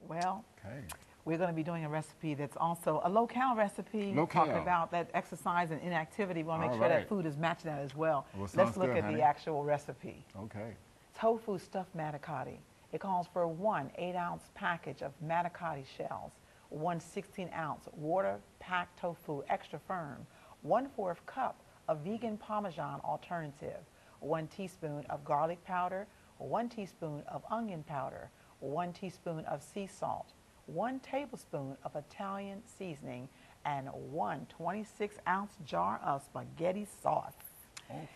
Well, Okay. we're going to be doing a recipe that's also a low-cal recipe. Low-cal. Talking about that exercise and inactivity. We want to make All sure right. that food is matching that as well. Well, sounds Let's look good, at honey. the actual recipe. Okay. Tofu stuffed manicotti. It calls for one 8-ounce package of manicotti shells, one 16-ounce water-packed tofu extra firm, 1/4 cup of vegan Parmesan alternative, 1 teaspoon of garlic powder, 1 teaspoon of onion powder, 1 teaspoon of sea salt, 1 tablespoon of Italian seasoning, and 1 26-ounce jar of spaghetti sauce.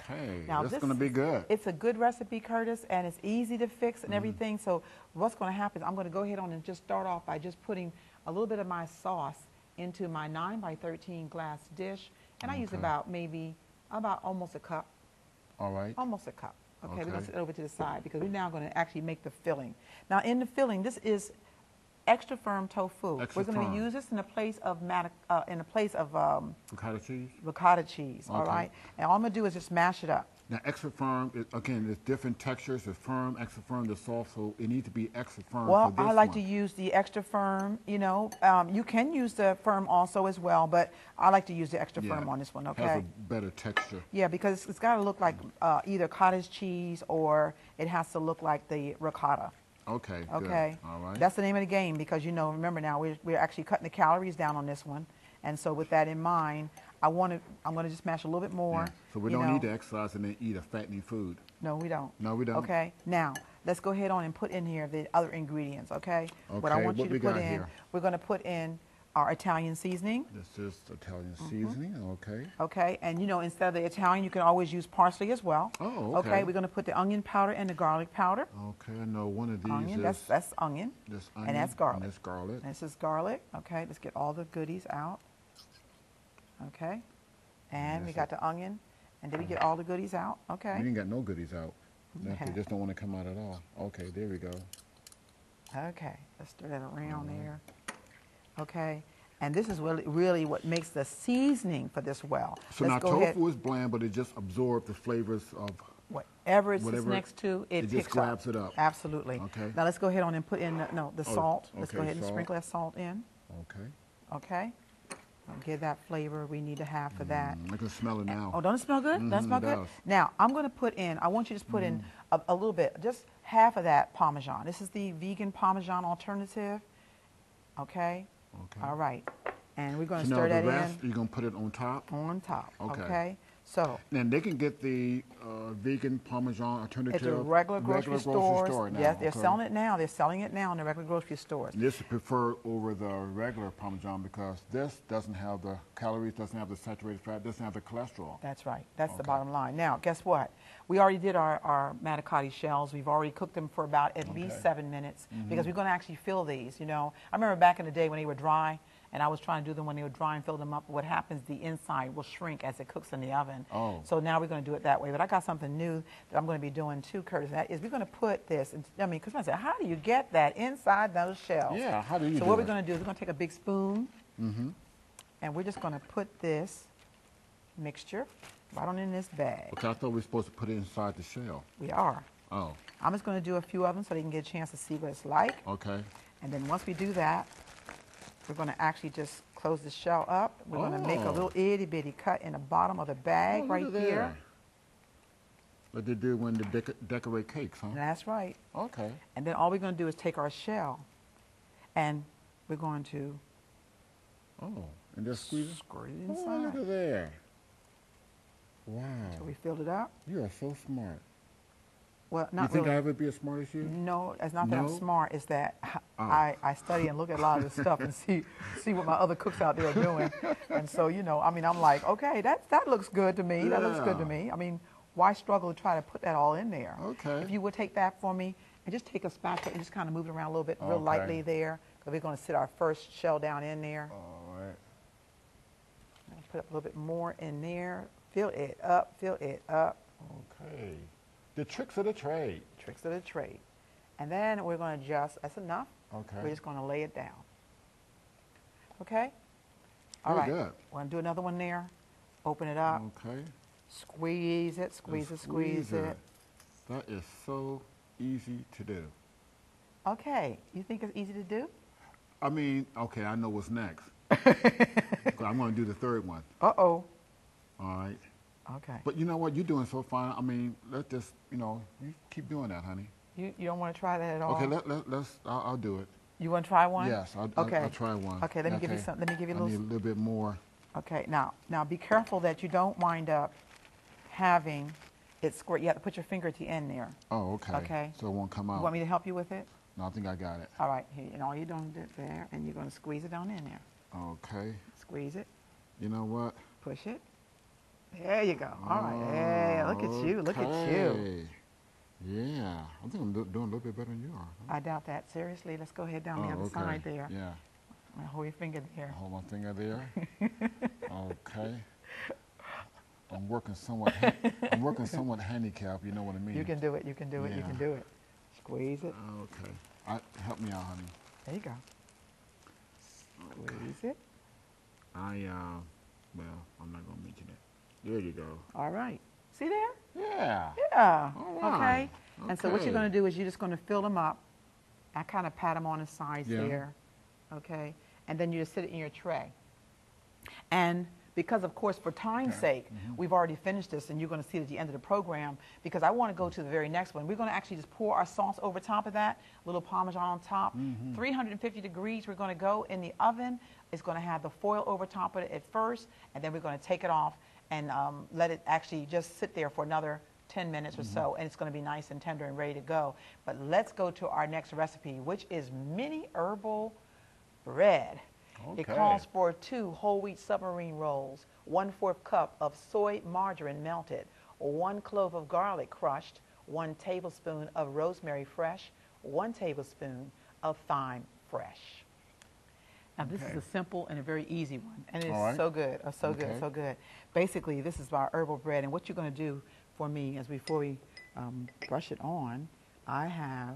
Okay. Now This is going to be good. It's a good recipe, Curtis, and it's easy to fix and everything. So what's going to happen is I'm going to go ahead on and just start off by just putting a little bit of my sauce into my 9x13 glass dish, and I use about almost a cup. All right. Almost a cup. Okay, we're going to set it over to the side because we're now going to actually make the filling. Now in the filling, this is extra firm tofu. Extra we're going to firm. use this in a place of Ricotta cheese? ricotta cheese. All Okay. right, and all I'm going to do is just mash it up. Now, extra firm, again, there's different textures. There's firm, extra firm, there's soft, so it needs to be extra firm Well, for this I like one. to use the extra firm, you know. You can use the firm also as well, but I like to use the extra firm on this one, okay? Has a better texture. Yeah, because it's got to look like either cottage cheese or it has to look like the ricotta. Okay, Okay, good. All right. That's the name of the game because, you know, remember now we're actually cutting the calories down on this one. And so with that in mind, I'm going to just mash a little bit more. Yeah. So we don't need to exercise and then eat a fattening food. No, we don't. No, we don't. Okay, now let's go ahead on and put in here the other ingredients, okay? What I Okay, want you what to we put got in, here? we're going to put in our Italian seasoning. This is Italian seasoning, okay. Okay, and you know, instead of the Italian, you can always use parsley as well. Oh, okay. Okay, we're going to put the onion powder and the garlic powder. Okay, I know one of these Onion, is that's onion. this onion, And that's garlic. And this garlic. This is garlic. Okay, let's get all the goodies out. Okay, and we got the onion, and did we get all the goodies out? We Okay. didn't got no goodies out. Okay. They just don't want to come out at all. Okay, there we go. Okay, let's stir that around there. Okay, and this is really what makes the seasoning for this well. So let's now go ahead. tofu is bland, but it just absorbs the flavors of Whatever it's whatever next to, it just picks grabs it up. Absolutely. Okay. Now let's go ahead on and put in the salt. Let's okay, go ahead and salt. sprinkle that salt in. Okay. Okay. Get that flavor we need to have for that. I can smell it now. Oh, don't it smell good? Doesn't it smell it good? does. Now, I'm going to put in, I want you to just put in a little bit, just half of that Parmesan. This is the vegan Parmesan alternative. Okay? Okay. All right. And we're going to So stir now that the rest, in you're going to put it on top? on top. Okay. Okay? So, And they can get the vegan Parmesan alternative at the regular grocery stores. store now. Yes, they're okay. selling it now. They're selling it now in the regular grocery stores. This is preferred over the regular Parmesan because this doesn't have the calories, doesn't have the saturated fat, doesn't have the cholesterol. That's right. That's the Okay. bottom line. Now, guess what? We already did our manicotti shells. We've already cooked them for about at least 7 minutes because we're going to actually fill these, you know. I remember back in the day when they were dry, and I was trying to do them when they were dry and fill them up. What happens, the inside will shrink as it cooks in the oven. Oh. So now we're going to do it that way. But I got something new that I'm going to be doing too, Curtis. And that is we're going to put this, because I said, how do you get that inside those shells? Yeah, how do you So do what we're it? going to do is we're going to take a big spoon, and we're just going to put this mixture right on in this bag. Okay, I thought we were supposed to put it inside the shell. We are. Oh, I'm just going to do a few of them so they can get a chance to see what it's like. okay. And then once we do that, we're going to actually just close the shell up. We're going to make a Oh. little itty bitty cut in the bottom of the bag Oh, look right at here. there. Like they do when they decorate cakes, huh? That's right. Okay. And then all we're going to do is take our shell and we're going to Oh, and just squeeze it? squirt it Oh, inside. look at there. Wow. So we filled it up. You are so smart. Well, You not think really. I would be as smart as you? No, it's not that I'm No? smart. It's that Oh. I study and look at a lot of this stuff and see what my other cooks out there are doing. And so, you know, I mean, I'm like, okay, that looks good to me. That looks good to Yeah. me. I mean, why struggle to try to put that all in there? Okay. If you would take that for me and just take a spatula and just kind of move it around a little bit, real Okay. lightly there, because we're going to sit our first shell down in there. All right. Put up a little bit more in there. Fill it up, fill it up. Okay. The tricks of the trade. Tricks of the trade. And then we're going to that's enough. Okay. We're just going to lay it down. Okay? All Very right. good. We're going to do another one there. Open it up. Okay. Squeeze it, squeeze it, squeeze it. That is so easy to do. Okay, you think it's easy to do? I mean, okay, I know what's next. 'Cause I'm going to do the third one. Uh-oh. All right. Okay. But you know what? You're doing so fine. I mean, let's just, you keep doing that, honey. You don't want to try that at all? Okay, I'll do it. You want to try one? Yes, Okay. I'll try one. Okay, let me give you some. Let me give you a I little. need a little bit more. Okay, now be careful that you don't wind up having it squirt. You have to put your finger at the end there. Oh, okay. Okay. So it won't come You out. want me to help you with it? No, I think I got it. All right, here, and all you're doing is there, and you're going to squeeze it down in there. Okay. Squeeze it, You know what? push it. There you go. All right. Hey, look at you. Look at you. Okay. Yeah. I think I'm doing a little bit better than you are. Huh? I doubt that. Seriously, let's go ahead down the other okay. side there. Yeah. Hold your finger there. Hold my finger there. Okay. I'm working somewhat handicapped. You know what I mean? You can do it. You can do it. You Yeah. can do it. Squeeze it. Okay. Help me out, honey. There you go. Squeeze it. Well, I'm not gonna mention it. There you go. All right. See there? Yeah. Yeah. All right. Okay. And so what you're going Okay. to do is you're just going to fill them up. I kind of pat them on the sides Yeah. there. Okay. And then you just sit it in your tray. And because, of course, for time's sake, we've already finished this, and you're going to see it at the end of the program, because I want to go to the very next one. We're going to actually just pour our sauce over top of that, a little Parmesan on top. 350 degrees, we're going to go in the oven. It's going to have the foil over top of it at first, and then we're going to take it off and let it actually just sit there for another 10 minutes or so, and it's going to be nice and tender and ready to go. But let's go to our next recipe, which is mini herbal bread. It Okay. calls for 2 whole wheat submarine rolls, 1/4 cup of soy margarine melted, 1 clove of garlic crushed, 1 tablespoon of rosemary fresh, 1 tablespoon of thyme fresh. Now this is Okay. a simple and a very easy one, and it's All right. so good, so good, Okay. so good. Basically, this is our herbal bread, and what you're going to do for me is before we brush it on, I have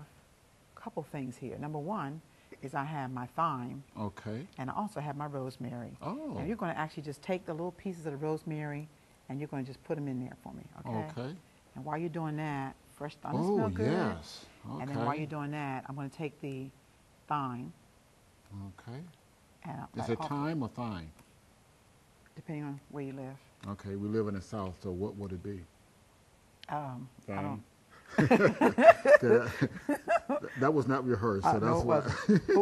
a couple things here. Number one is I have my thyme, Okay. and I also have my rosemary. Oh. Now you're going to actually just take the little pieces of the rosemary, and you're going to just put them in there for me, okay? Okay. And while you're doing that, fresh thyme, Oh, smell good. yes. And then while Okay. you're doing that, I'm going to take the thyme, Okay. and Is it thyme or thyme? depending on where you live. Okay, we live in the South, so what would it be? I don't. That was not rehearsed, so No, that's it why. wasn't. What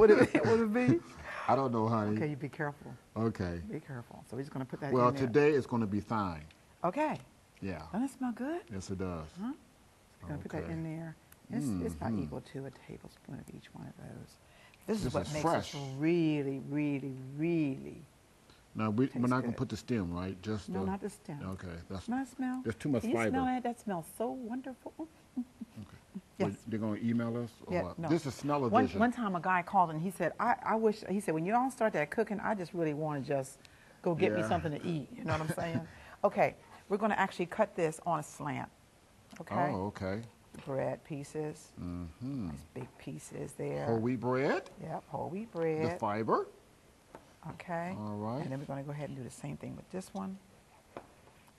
would it be? I don't know, honey. Okay, you be careful. Okay. Be careful. So we're just going to put that Well, in there. today it's going to be thyme. Okay. Yeah. Doesn't it smell good? Yes, it does. Huh? We're going to put that Okay. in there. It's about equal to a tablespoon of each one of those. This is This what is makes fresh. us really, really, really. Now, we're not going to good. put the stem, right? Just No, the, not the stem. Okay. That's Smell, smell. There's too much Can you fiber. smell that? That smells so wonderful. okay. Yes. They're going to email us? Or Yeah, what? no. This is smell-o-vision. One time a guy called and he said, I wish, he said, when you all start that cooking, I just really want to just go get me Yeah. something to eat. You know what I'm saying? Okay, we're going to actually cut this on a slant. Okay? Oh, okay. Bread pieces. Mm-hmm. Nice big pieces there. Whole wheat bread, Yep, whole wheat the bread. fiber. Okay. All right. And then we're going to go ahead and do the same thing with this one.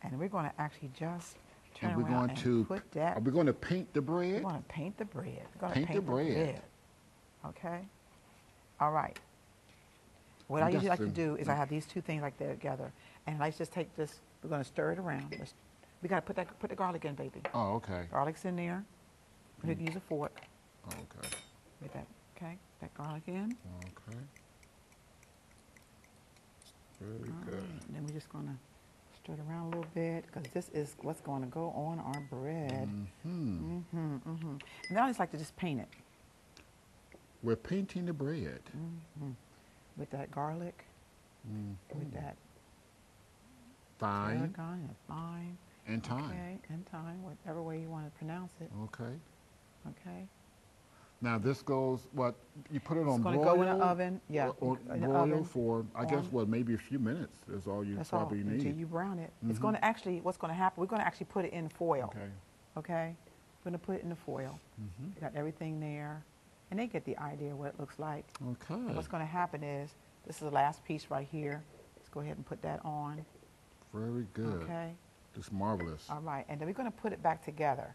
And we're going to actually just turn And we're around going to, and put that. are we going to paint the We're bread? going to paint the bread. We're going to Paint the bread. Okay? All right. What And I usually that's like to the- do is I have these two things like that together. And let's just take this, we're going to stir it around. We got to put the garlic in, baby. Oh, okay. Garlic's in there. You can use a fork. Oh, okay. Get that, okay? That garlic in. Okay. Very All good. right. And then we're just going to stir it around a little bit because this is what's going to go on our bread. Mm-hmm. And then I just like to just paint it We're painting the bread. with that garlic, with that Thyme tarragon and thyme. and thyme. Okay, and thyme, whatever way you want to pronounce it. Okay. Okay. Now this goes, what, you put it It's on going broil? to go in the oven. Yeah, Or in the broil oven. for, I guess, on- what, maybe a few minutes is all you That's all probably until need. you brown it. It's going to actually, what's going to happen, we're going to actually put it in foil. Okay. Okay? We're going to put it in the foil. We got everything there. And they get the idea of what it looks like. Okay. And what's going to happen is, this is the last piece right here. Let's go ahead and put that on. Very good. Okay? It's marvelous. All right. And then we're going to put it back together.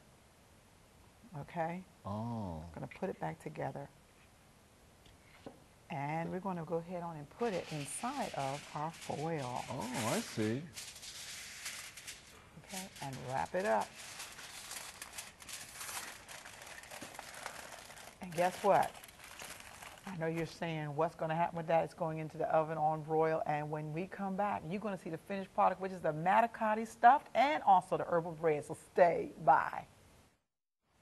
Okay? Oh. Going to put it back together. And we're going to go ahead on and put it inside of our foil. Oh, I see. Okay, and wrap it up. And guess what? I know you're saying what's going to happen with that. It's going into the oven on broil. And when we come back, you're going to see the finished product, which is the manicotti stuffed and also the herbal bread. So stay by.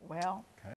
Well,